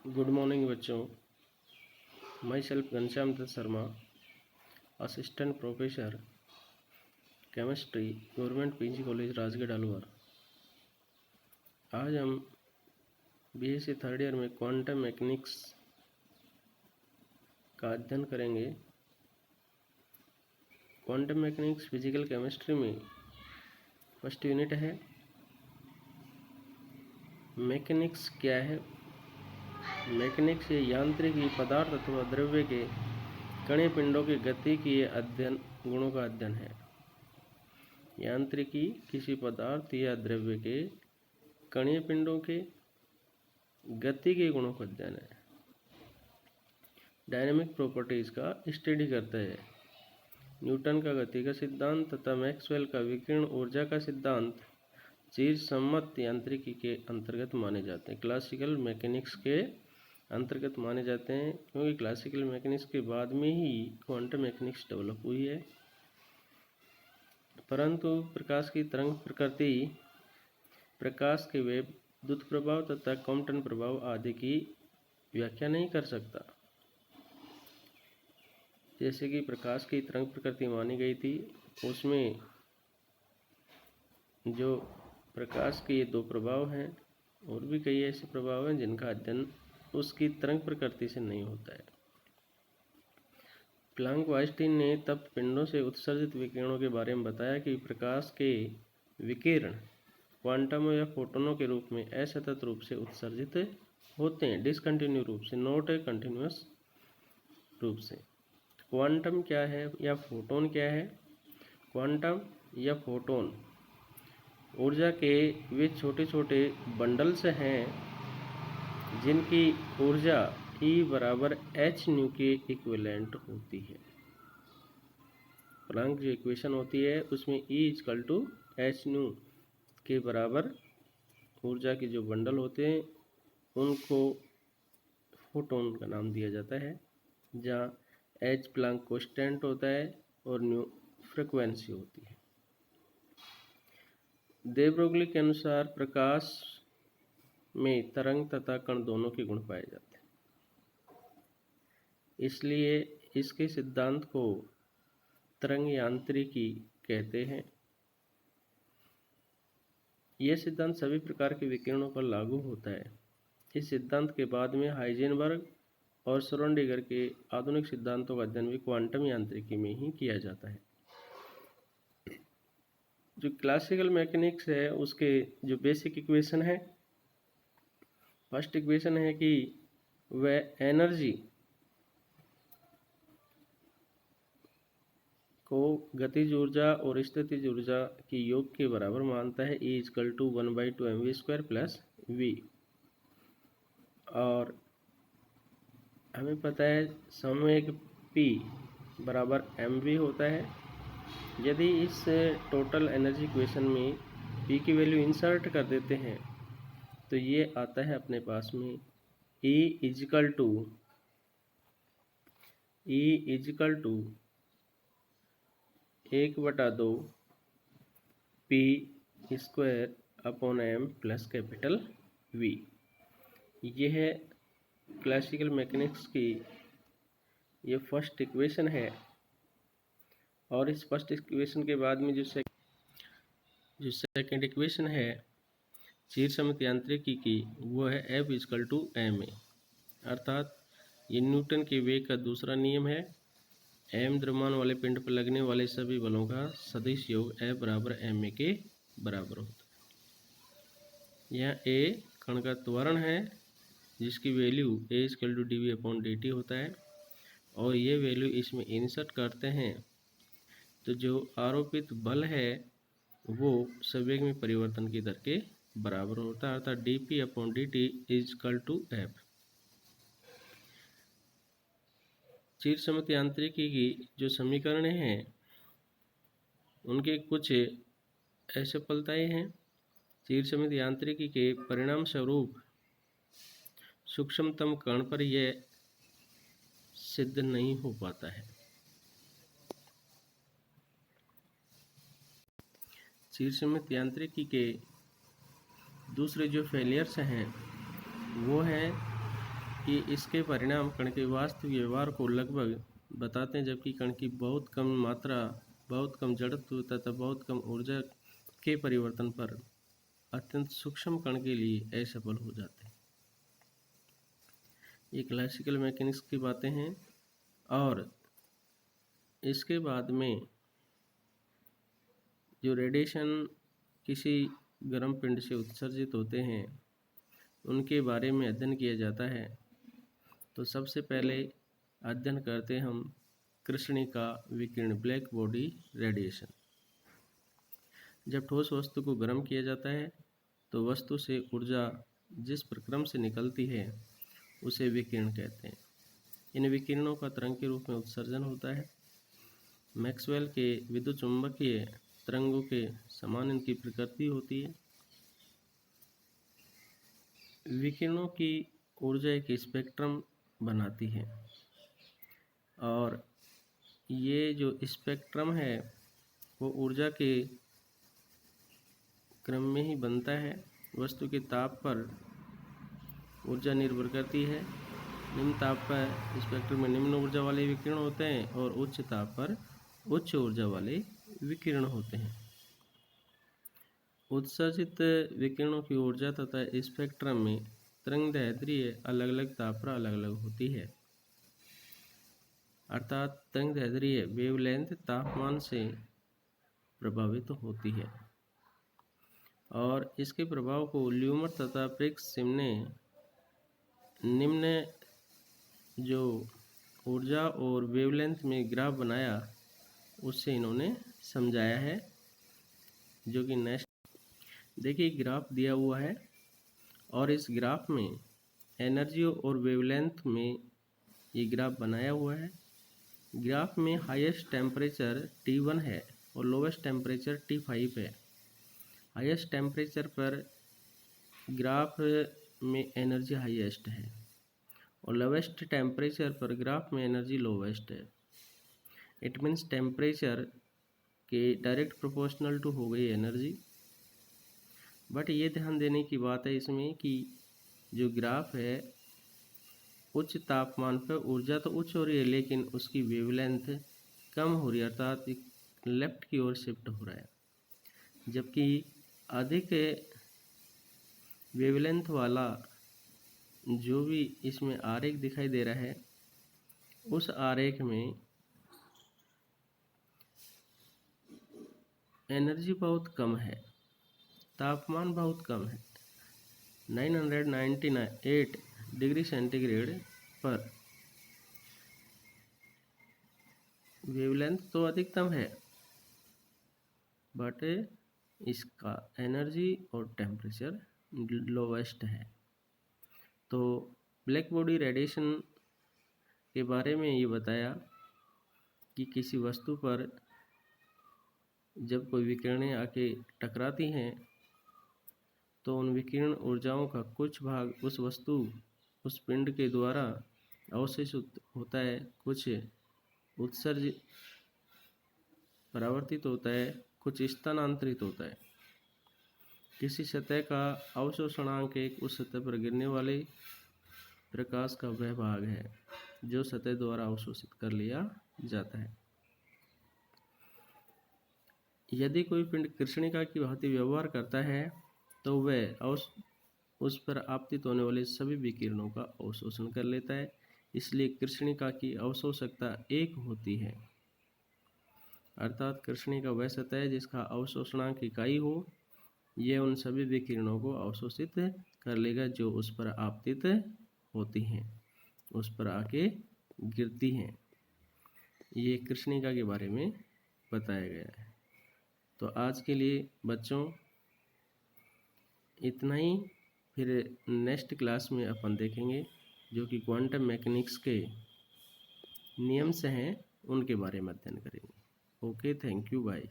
Good morning बच्चों। Myself Ghanshyam Dutt Sharma, assistant professor chemistry, government PG college Rajgarh Alwar. आज हम BSc third year में quantum mechanics का अध्ययन करेंगे। क्वांटम मैकेनिक्स फिजिकल केमिस्ट्री में फर्स्ट यूनिट है। मैकेनिक्स क्या है? मैकेनिक्स ये यांत्रिकी, पदार्थ अथवा द्रव्य के कणीय पिंडों की गति की अध्ययन गुणों का अध्ययन है। यांत्रिकी किसी पदार्थ या द्रव्य के कणीय पिंडों के गति के गुणों का अध्ययन है। डायनेमिक प्रॉपर्टीज का स्टडी करता है। न्यूटन का गति का सिद्धांत तथा मैक्सवेल का विकिरण ऊर्जा का सिद्धांत चीज सम्मत यांत्रिकी के अंतर्गत माने जाते हैं। क्लासिकल मैकेनिक्स के अंतर्गत माने जाते हैं, क्योंकि क्लासिकल मैकेनिक्स के बाद में ही क्वांटम मैकेनिक्स डेवलप हुई है। परंतु प्रकाश की तरंग प्रकृति, प्रकाश के वेग, विद्युत प्रभाव तथा क्वांटम प्रभाव आदि की व्याख्या नहीं कर सकता। जैसे कि प्रकाश की तरंग प्रकृति मानी गई थी, उसमें जो प्रकाश के ये दो प्रभाव हैं, और भी कई ऐसे प्रभाव हैं जिनका अध्ययन उसकी तरंग प्रकृति से नहीं होता है। प्लांक वाइंस्टीन ने तब पिंडों से उत्सर्जित विकिरणों के बारे में बताया कि प्रकाश के विकिरण क्वांटमों या फोटोनों के रूप में असतत रूप से उत्सर्जित होते हैं, डिसकंटिन्यू रूप से, नॉट ए कंटिन्यूअस रूप से। क्वांटम क्या है या फोटोन क्या है? क्वांटम या फोटोन ऊर्जा के वे छोटे छोटे बंडल्स हैं जिनकी ऊर्जा E बराबर h न्यू के इक्विवेलेंट होती है। प्लांक जो इक्वेशन होती है उसमें E equal to h nu के बराबर ऊर्जा के जो बंडल होते हैं उनको फोटोन का नाम दिया जाता है, जहाँ h प्लांक कांस्टेंट होता है और न्यू फ्रीक्वेंसी होती है। दे ब्रोगली के अनुसार प्रकाश में तरंग तथा कण दोनों के गुण पाए जाते हैं, इसलिए इसके सिद्धांत को तरंग यांत्रिकी कहते हैं। यह सिद्धांत सभी प्रकार के विकिरणों पर लागू होता है। इस सिद्धांत के बाद में हाइजेनबर्ग और श्रोडिंगर के आधुनिक सिद्धांतों का अध्ययन भी क्वांटम यांत्रिकी में ही किया जाता है। जो क्लासिकल मैकेनिक्स है उसके जो बेसिक इक्वेशन है, फर्स्ट इक्वेशन है कि वह एनर्जी को गतिज ऊर्जा और स्थितिज ऊर्जा की योग के बराबर मानता है। E equal to 1/2 mv² plus v। और हमें पता है संवेग P बराबर mv होता है। यदि इस टोटल एनर्जी इक्वेशन में P की वैल्यू इंसर्ट कर देते हैं तो ये आता है अपने पास में E equal to 1/2 P² upon m plus capital V। ये है क्लासिकल मैकेनिक्स की ये फर्स्ट इक्वेशन है। और इस फर्स्ट इक्वेशन के बाद में जो सेकंड इक्वेशन है चीर समित यांत्रिकी की, वो है F इक्वल टू ma, अर्थात ये न्यूटन के वेग का दूसरा नियम है। m द्रव्यमान वाले पिंड पर लगने वाले सभी बलों का सदिश योग F बराबर ma के बराबर होता है। यहाँ a कण का त्वरण है जिसकी value a equal to dv upon dt होता है, और ये वैल्यू इसमें इंसर्ट करते हैं तो जो आरोपित बल है वो संवेग में परिवर्तन की दर के बराबर होता है, अर्थात dp upon dt equal to f। चीर समित यांत्रिकी की जो समीकरण हैं उनके कुछ ऐसे फलताएं हैं। चीर समित यांत्रिकी के परिणाम स्वरूप सूक्ष्मतम कण पर यह सिद्ध नहीं हो पाता है। चीर समित यांत्रिकी के दूसरे जो फेलियर्स हैं वो हैं कि इसके परिणाम कण के वास्तविक व्यवहार को लगभग बताते हैं, जबकि कण की बहुत कम मात्रा, बहुत कम जड़त्व तथा बहुत कम ऊर्जा के परिवर्तन पर अत्यंत सूक्ष्म कण के लिए असफल हो जाते हैं। ये क्लासिकल मैकेनिक्स की बातें हैं। और इसके बाद में जो रेडिएशन किसी गर्म पिंड से उत्सर्जित होते हैं उनके बारे में अध्ययन किया जाता है। तो सबसे पहले अध्ययन करते हम कृष्णिका विकिरण, ब्लैक बॉडी रेडिएशन। जब ठोस वस्तु को गर्म किया जाता है तो वस्तु से ऊर्जा जिस प्रक्रम से निकलती है उसे विकिरण कहते हैं। इन विकिरणों का तरंग के रूप में उत्सर्जन होता है। मैक्सवेल के विद्युत चुंबकीय तरंगों के समान इनकी प्रकृति होती है। विकिरणों की ऊर्जा एक स्पेक्ट्रम बनाती है और ये जो स्पेक्ट्रम है वो ऊर्जा के क्रम में ही बनता है। वस्तु के ताप पर ऊर्जा निर्भर करती है। निम्न ताप पर स्पेक्ट्रम में निम्न ऊर्जा वाले विकिरण होते हैं और उच्च ताप पर उच्च ऊर्जा वाले विकिरण होते हैं। उत्सर्जित विकिरणों की ऊर्जा तथा स्पेक्ट्रम में तरंगदैर्ध्य अलग अलग ताप पर अलग अलग होती है। अर्थात तरंगदैर्ध्य वेवलेंथ तापमान से प्रभावित होती है और इसके प्रभाव को ल्यूमर तथा प्रिक्स ने निम्न जो ऊर्जा और वेवलेंथ में ग्राफ बनाया उससे इन्होंने समझाया है, जो कि नेक्स्ट देखिए ग्राफ दिया हुआ है और इस ग्राफ में एनर्जी और वेवलेंथ में ये ग्राफ बनाया हुआ है। ग्राफ में हाईएस्ट टेम्परेचर T1 है और लोवेस्ट टेम्परेचर T5 है। हाईएस्ट टेम्परेचर पर ग्राफ में एनर्जी हाईएस्ट है और लोवेस्ट टेम्परेचर पर ग्राफ में एनर्जी लोवेस्ट है। इट मीन्स टेम्परेचर के डायरेक्ट प्रोपोर्शनल टू हो गई एनर्जी। बट ये ध्यान देने की बात है इसमें कि जो ग्राफ है उच्च तापमान पर ऊर्जा तो उच्च हो रही है लेकिन उसकी वेवलेंथ कम हो रही है, अर्थात लेफ्ट की ओर शिफ्ट हो रहा है। जबकि अधिक वेवलेंथ वाला जो भी इसमें आरेख दिखाई दे रहा है उस आरेख में एनर्जी बहुत कम है, तापमान बहुत कम है। 998 डिग्री सेंटीग्रेड पर वेवलेंथ तो अधिकतम है बट इसका एनर्जी और टेम्परेचर लोवेस्ट है। तो ब्लैक बॉडी रेडिएशन के बारे में ये बताया कि किसी वस्तु पर जब कोई विकिरणें आके टकराती हैं तो उन विकिरण ऊर्जाओं का कुछ भाग उस वस्तु, उस पिंड के द्वारा अवशोषित होता है, कुछ उत्सर्जित परावर्तित होता है, कुछ स्थानांतरित होता है। किसी सतह का अवशोषणांक एक उस सतह पर गिरने वाले प्रकाश का वह भाग है जो सतह द्वारा अवशोषित कर लिया जाता है। यदि कोई पिंड कृष्णिका की भांति व्यवहार करता है तो वह उस पर आपतित होने वाले सभी विकिरणों का अवशोषण कर लेता है। इसलिए कृष्णिका की अवशोषकता एक होती है, अर्थात कृष्णिका वह सतह है जिसका अवशोषणांक इकाई हो। यह उन सभी विकिरणों को अवशोषित कर लेगा जो उस पर आपतित होती हैं, उस पर आके गिरती हैं। ये कृष्णिका के बारे में बताया गया है। तो आज के लिए बच्चों इतना ही। फिर नेक्स्ट क्लास में अपन देखेंगे जो कि क्वांटम मैकेनिक्स के नियम से हैं उनके बारे में अध्ययन करेंगे। Okay, thank you, bye.